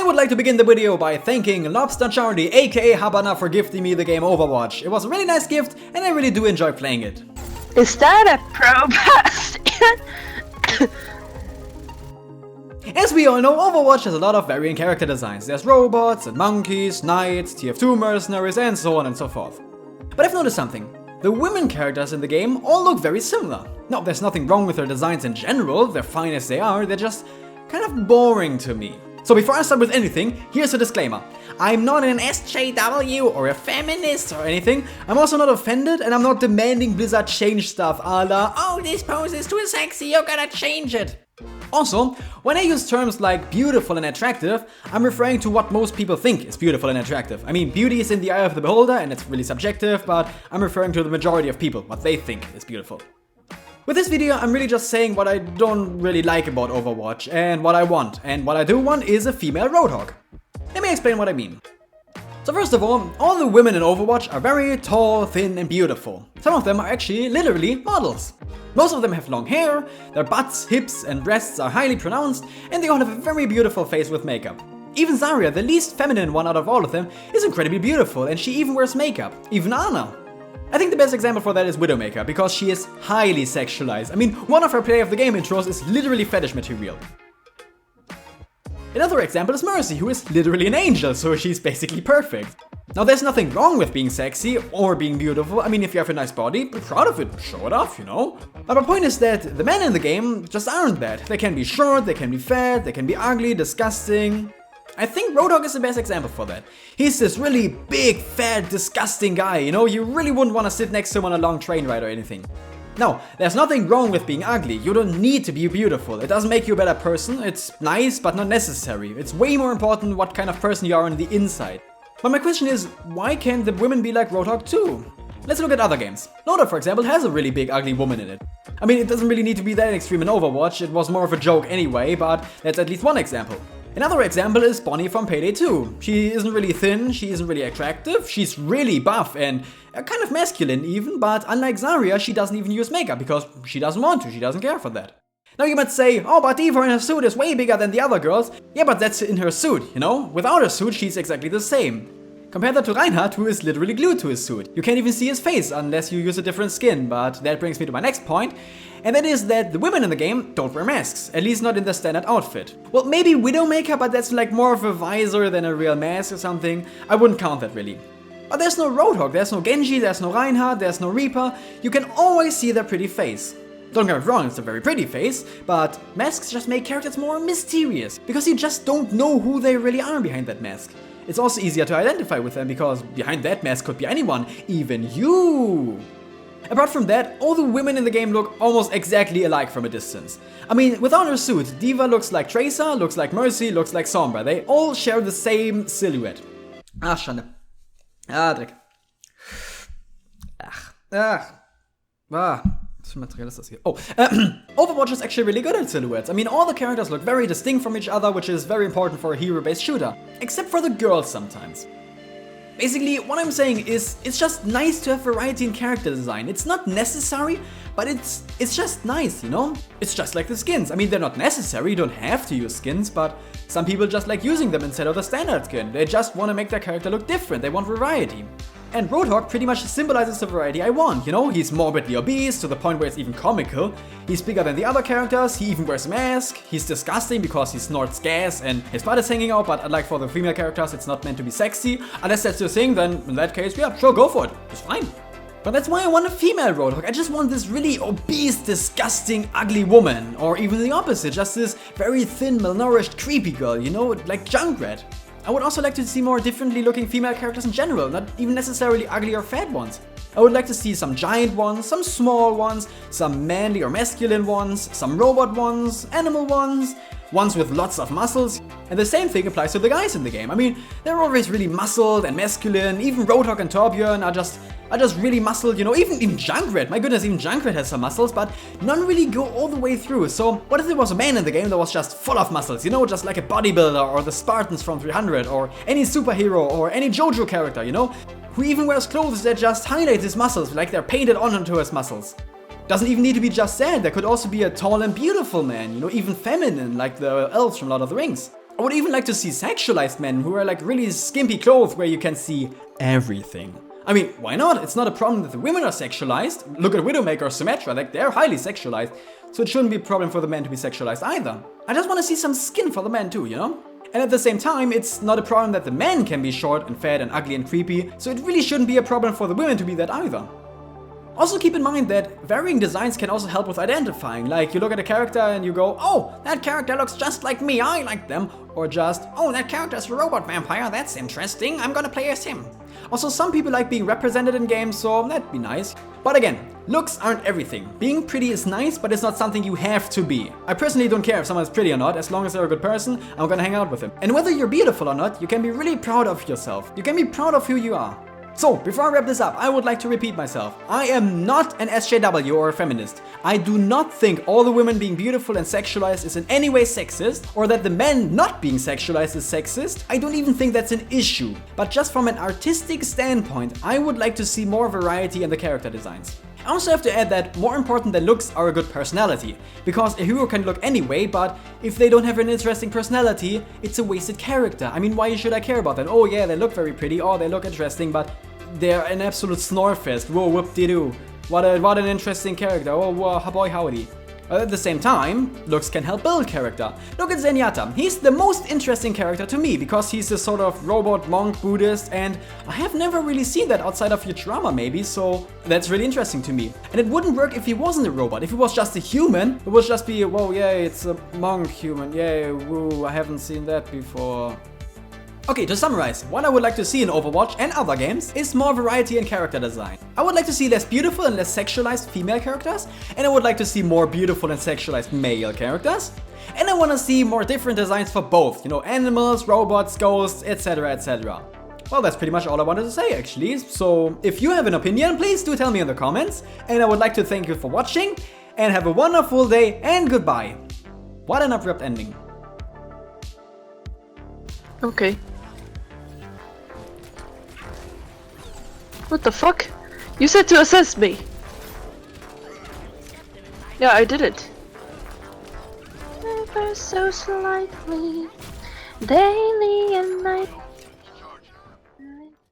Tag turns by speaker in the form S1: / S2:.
S1: would like to begin the video by thanking Lobster Charlie aka Habana for gifting me the game Overwatch. It was a really nice gift and I really do enjoy playing it.
S2: Is that a pro
S1: As we all know, Overwatch has a lot of varying character designs. There's robots and monkeys, knights, TF2 mercenaries and so on and so forth. But I've noticed something. The women characters in the game all look very similar. Now, there's nothing wrong with their designs in general, they're fine as they are, they're just kind of boring to me. So before I start with anything, here's a disclaimer. I'm not an SJW or a feminist or anything. I'm also not offended and I'm not demanding Blizzard change stuff a la, oh, this pose is too sexy, you gotta change it. Also, when I use terms like beautiful and attractive, I'm referring to what most people think is beautiful and attractive. I mean, beauty is in the eye of the beholder and it's really subjective, but I'm referring to the majority of people, what they think is beautiful. With this video, I'm really just saying what I don't really like about Overwatch and what I want. And what I do want is a female Roadhog. Let me explain what I mean. So first of all the women in Overwatch are very tall, thin and beautiful. Some of them are actually literally models. Most of them have long hair, their butts, hips and breasts are highly pronounced, and they all have a very beautiful face with makeup. Even Zarya, the least feminine one out of all of them, is incredibly beautiful and she even wears makeup. Even Ana. I think the best example for that is Widowmaker, because she is highly sexualized. I mean, one of her play of the game intros is literally fetish material. Another example is Mercy, who is literally an angel, so she's basically perfect. Now there's nothing wrong with being sexy or being beautiful. I mean, if you have a nice body, be proud of it, show it off, you know? But my point is that the men in the game just aren't that. They can be short, they can be fat, they can be ugly, disgusting. I think Roadhog is the best example for that. He's this really big, fat, disgusting guy, you know? You really wouldn't want to sit next to him on a long train ride or anything. No, there's nothing wrong with being ugly. You don't need to be beautiful. It doesn't make you a better person. It's nice, but not necessary. It's way more important what kind of person you are on the inside. But my question is, why can't the women be like Roadhog too? Let's look at other games. Loader, for example, has a really big, ugly woman in it. I mean, it doesn't really need to be that extreme in Overwatch. It was more of a joke anyway, but that's at least one example. Another example is Bonnie from Payday 2. She isn't really thin, she isn't really attractive, she's really buff and kind of masculine even, but unlike Zarya, she doesn't even use makeup because she doesn't want to, she doesn't care for that. Now you might say, oh, but Diva in her suit is way bigger than the other girls. Yeah, but that's in her suit, you know? Without her suit, she's exactly the same. Compare that to Reinhardt, who is literally glued to his suit. You can't even see his face unless you use a different skin, but that brings me to my next point. And that is that the women in the game don't wear masks, at least not in the standard outfit. Well, maybe Widowmaker, but that's like more of a visor than a real mask or something. I wouldn't count that really. But there's no Roadhog, there's no Genji, there's no Reinhardt, there's no Reaper. You can always see their pretty face. Don't get me wrong, it's a very pretty face, but masks just make characters more mysterious, because you just don't know who they really are behind that mask. It's also easier to identify with them, because behind that mask could be anyone, even you. Apart from that, all the women in the game look almost exactly alike from a distance. I mean, without her suit, Diva looks like Tracer, looks like Mercy, looks like Sombra. They all share the same silhouette. Ah, Schande. Ah, Dreck. Was für Material ist das hier? Oh, Overwatch is actually really good at silhouettes. I mean, all the characters look very distinct from each other, which is very important for a hero-based shooter. Except for the girls sometimes. Basically, what I'm saying is, it's just nice to have variety in character design. It's not necessary, but it's just nice, you know? It's just like the skins. I mean, they're not necessary, you don't have to use skins, but some people just like using them instead of the standard skin. They just want to make their character look different, they want variety. And Roadhog pretty much symbolizes the variety I want, you know? He's morbidly obese, to the point where it's even comical. He's bigger than the other characters, he even wears a mask. He's disgusting because he snorts gas and his butt is hanging out, but unlike for the female characters, it's not meant to be sexy. Unless that's your thing, then in that case, yeah, sure, go for it. It's fine. But that's why I want a female Roadhog. I just want this really obese, disgusting, ugly woman. Or even the opposite, just this very thin, malnourished, creepy girl, you know, like Junkrat. I would also like to see more differently looking female characters in general, not even necessarily ugly or fat ones. I would like to see some giant ones, some small ones, some manly or masculine ones, some robot ones, animal ones, ones with lots of muscles. And the same thing applies to the guys in the game. I mean, they're always really muscled and masculine. Even Roadhog and Torbjorn are just really muscled, you know, even Junkrat. My goodness, even Junkrat has some muscles, but none really go all the way through. So what if there was a man in the game that was just full of muscles, you know, just like a bodybuilder or the Spartans from 300 or any superhero or any JoJo character, you know, who even wears clothes that just highlight his muscles like they're painted onto his muscles. Doesn't even need to be just that, there could also be a tall and beautiful man, you know, even feminine, like the elves from Lord of the Rings. I would even like to see sexualized men who are like really skimpy clothes where you can see everything. I mean, why not? It's not a problem that the women are sexualized. Look at Widowmaker or Symmetra, like they're highly sexualized. So it shouldn't be a problem for the men to be sexualized either. I just want to see some skin for the men too, you know? And at the same time, it's not a problem that the men can be short and fat and ugly and creepy, so it really shouldn't be a problem for the women to be that either. Also keep in mind that varying designs can also help with identifying, like you look at a character and you go, oh, that character looks just like me, I like them, or just, oh, that character's a robot vampire, that's interesting, I'm gonna play as him. Also, some people like being represented in games, so that'd be nice. But again, looks aren't everything. Being pretty is nice, but it's not something you have to be. I personally don't care if someone's pretty or not, as long as they're a good person, I'm gonna hang out with them. And whether you're beautiful or not, you can be really proud of yourself. You can be proud of who you are. So, before I wrap this up, I would like to repeat myself. I am not an SJW or a feminist. I do not think all the women being beautiful and sexualized is in any way sexist, or that the men not being sexualized is sexist. I don't even think that's an issue. But just from an artistic standpoint, I would like to see more variety in the character designs. I also have to add that more important than looks are a good personality, because a hero can look anyway, but if they don't have an interesting personality, it's a wasted character. I mean, why should I care about that? Oh yeah, they look very pretty, oh they look interesting, but they're an absolute snorefest. Whoa, whoop-de-doo. What an interesting character. Oh, whoa, boy, howdy. But at the same time, looks can help build character. Look at Zenyatta. He's the most interesting character to me because he's a sort of robot monk Buddhist, and I have never really seen that outside of Futurama maybe, so that's really interesting to me. And it wouldn't work if he wasn't a robot. If he was just a human, it would just be, whoa, yay, it's a monk human. Yay, woo, I haven't seen that before. Okay, to summarize, what I would like to see in Overwatch and other games is more variety in character design. I would like to see less beautiful and less sexualized female characters, and I would like to see more beautiful and sexualized male characters. And I want to see more different designs for both, you know, animals, robots, ghosts, etc, etc. Well, that's pretty much all I wanted to say actually, so if you have an opinion, please do tell me in the comments, and I would like to thank you for watching, and have a wonderful day, and goodbye. What an abrupt ending.
S2: Okay. What the fuck? You said to assess me. Yeah, I did it. Ever so slightly, daily and nightly.